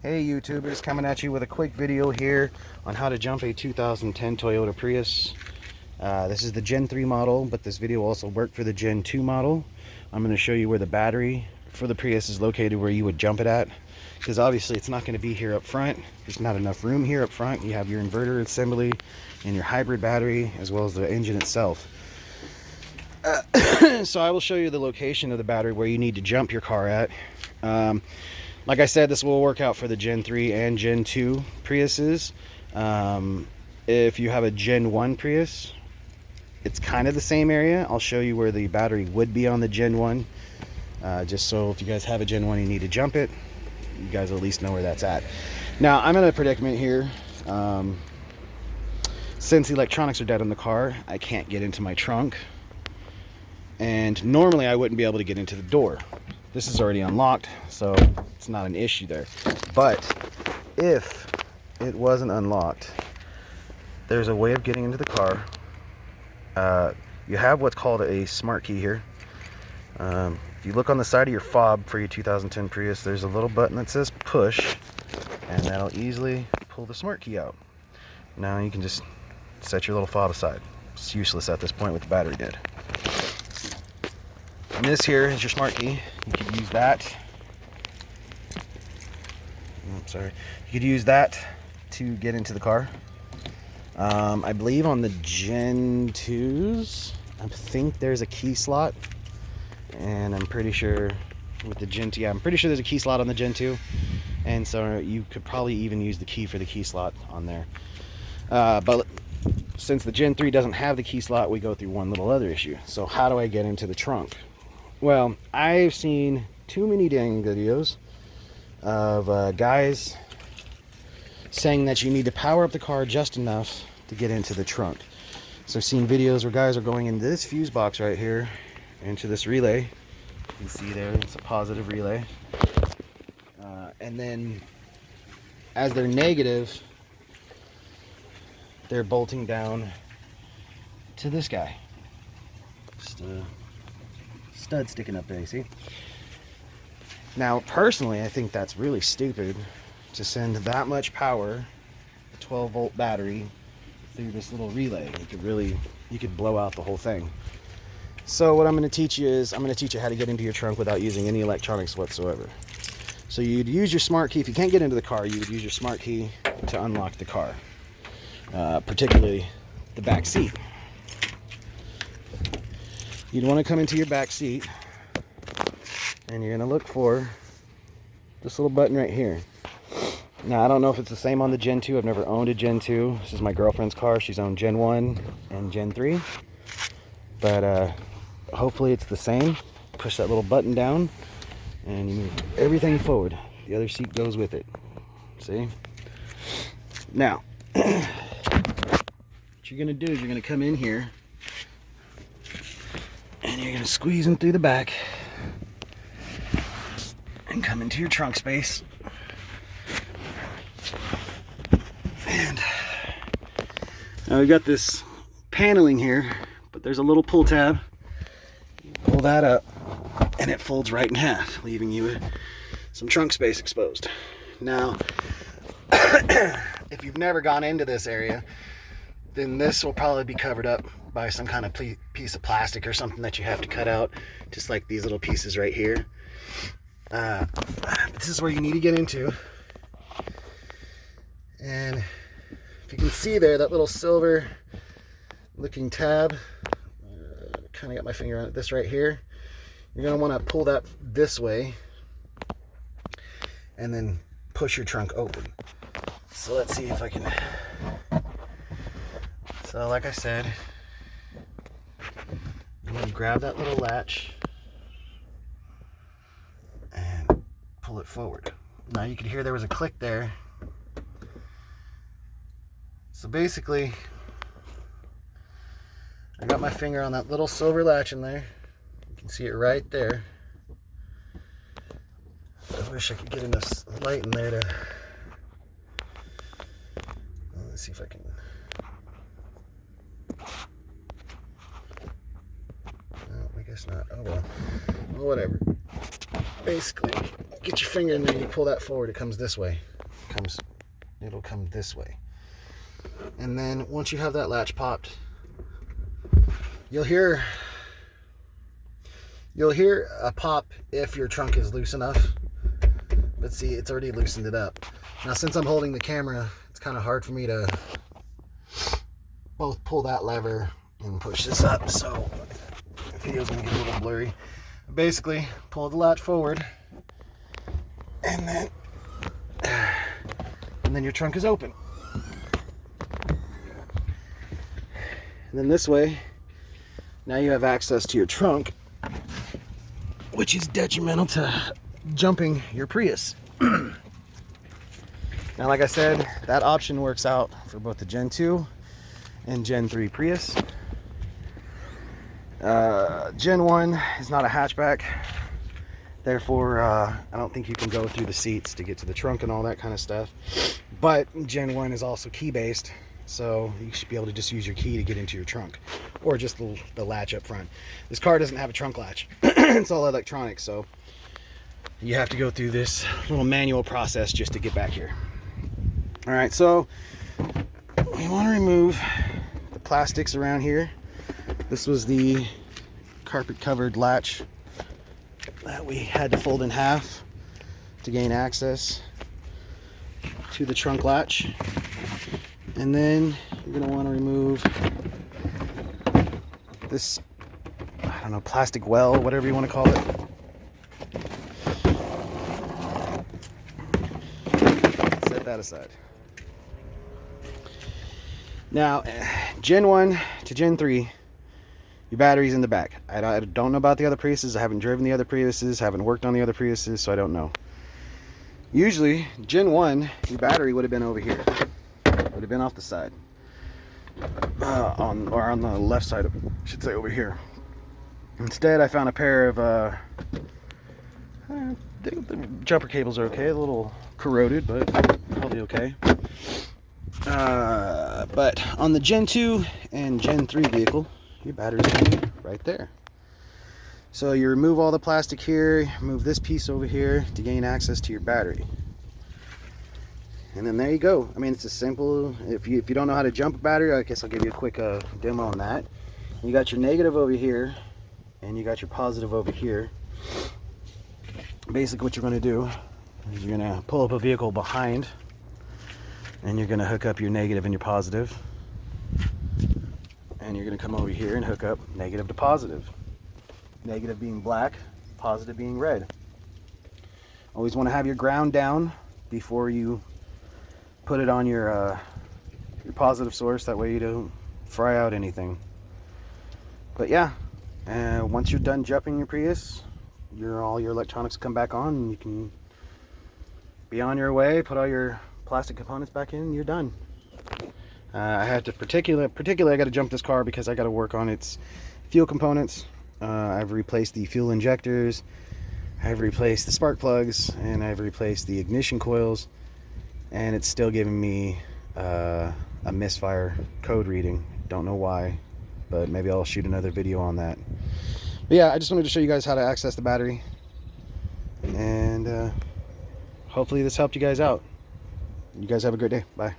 Hey YouTubers, coming at you with a quick video here on how to jump a 2010 Toyota Prius. This is the Gen 3 model, but this video also worked for the Gen 2 model. I'm going to show you where the battery for the Prius is located, where you would jump it at, because obviously it's not going to be here up front. There's not enough room here up front. You have your inverter assembly and your hybrid battery, as well as the engine itself. So I will show you the location of the battery where you need to jump your car at. Like I said, this will work out for the Gen 3 and Gen 2 Priuses. If you have a Gen 1 Prius, it's kind of the same area. I'll show you where the battery would be on the Gen 1. Just so if you guys have a Gen 1 and you need to jump it, you guys at least know where that's at. Now, I'm in a predicament here. Since the electronics are dead in the car, I can't get into my trunk. And normally I wouldn't be able to get into the door. This is already unlocked, so it's not an issue there. But if it wasn't unlocked, there's a way of getting into the car. You have what's called a smart key here. If you look on the side of your fob for your 2010 Prius, there's a little button that says push, and that'll easily pull the smart key out. Now you can just set your little fob aside. It's useless at this point with the battery dead. And this here is your smart key. You could use that. You could use that to get into the car. I believe on the Gen 2s, I think there's a key slot. And I'm pretty sure with the Gen 2, I'm pretty sure there's a key slot on the Gen 2. And so you could probably even use the key for the key slot on there. But since the Gen 3 doesn't have the key slot, we go through one little other issue. So how do I get into the trunk? Well, I've seen too many dang videos of guys saying that you need to power up the car just enough to get into the trunk. So I've seen videos where guys are going into this fuse box right here, into this relay. You can see there, it's a positive relay. And then as they're negative, they're bolting down to this guy. Just a stud sticking up there, you see? Now, personally, I think that's really stupid to send that much power, a 12-volt battery, through this little relay. You could blow out the whole thing. So what I'm going to teach you is, I'm going to teach you how to get into your trunk without using any electronics whatsoever. So you'd use your smart key. If you can't get into the car, you would use your smart key to unlock the car, particularly the back seat. You'd want to come into your back seat, and you're going to look for this little button right here. Now, I don't know if it's the same on the Gen 2. I've never owned a Gen 2. This is my girlfriend's car. She's owned Gen 1 and Gen 3. But hopefully it's the same. Push that little button down, and you move everything forward. The other seat goes with it. See? Now, what you're going to do is you're going to come in here, and you're going to squeeze them through the back and come into your trunk space. And now we've got this paneling here, but there's a little pull tab. You pull that up, and it folds right in half, leaving you with some trunk space exposed. Now, if you've never gone into this area, then this will probably be covered up by some kind of piece of plastic or something that you have to cut out, just like these little pieces right here. This is where you need to get into. And if you can see there, that little silver looking tab, kind of got my finger on it, this right here. You're going to want to pull that this way and then push your trunk open. So let's see if I can. So like I said, I'm going to grab that little latch and pull it forward. Now you can hear there was a click there. So basically, I got my finger on that little silver latch in there. You can see it right there. I wish I could get enough light in there to... Let's see if I can... No, I guess not. Oh well. Well, whatever. Basically, get your finger in there and you pull that forward, it comes this way. It'll come this way. And then once you have that latch popped, you'll hear a pop if your trunk is loose enough. But see, it's already loosened it up. Now, since I'm holding the camera, it's kind of hard for me to both pull that lever and push this up, so the video's gonna get a little blurry. Basically, pull the latch forward, and then your trunk is open. And then this way, now you have access to your trunk, which is detrimental to jumping your Prius. Now, like I said, that option works out for both the Gen 2 and Gen 3 Prius. Gen 1 is not a hatchback, therefore I don't think you can go through the seats to get to the trunk and all that kind of stuff. But Gen 1 is also key based, so you should be able to just use your key to get into your trunk, or just the latch up front. This car doesn't have a trunk latch. It's all electronic, so you have to go through this little manual process just to get back here. All right, so we want to remove the plastics around here. This was the carpet covered latch that we had to fold in half to gain access to the trunk latch. And then you're going to want to remove this, I don't know, plastic well, whatever you want to call it. Set that aside. Now, Gen 1 to Gen 3, your battery's in the back. I don't know about the other Priuses. I haven't driven the other Priuses, haven't worked on the other Priuses, so I don't know. Usually, Gen 1, your battery would have been over here. Would have been off the side. On the left side, I should say, over here. Instead, I found a pair of, the jumper cables are okay, a little corroded, but probably okay. But on the Gen 2 and Gen 3 vehicle, your battery's going to be right there. So you remove all the plastic here, move this piece over here to gain access to your battery. And then there you go. I mean, it's as simple. If you don't know how to jump a battery, I guess I'll give you a quick demo on that. You got your negative over here, and you got your positive over here. Basically what you're going to do is you're going to pull up a vehicle behind, and you're going to hook up your negative and your positive, and you're going to come over here and hook up negative to positive. Negative being black, positive being red. Always want to have your ground down before you put it on your positive source, that way you don't fry out anything. But yeah, once you're done jumping your Prius, all your electronics come back on, and you can be on your way, put all your plastic components back in, and you're done. I had to particularly I got to jump this car because I got to work on its fuel components. I've replaced the fuel injectors, I've replaced the spark plugs, and I've replaced the ignition coils, and it's still giving me a misfire code reading. Don't know why, but maybe I'll shoot another video on that. But yeah, I just wanted to show you guys how to access the battery, and hopefully this helped you guys out. You guys have a great day. Bye.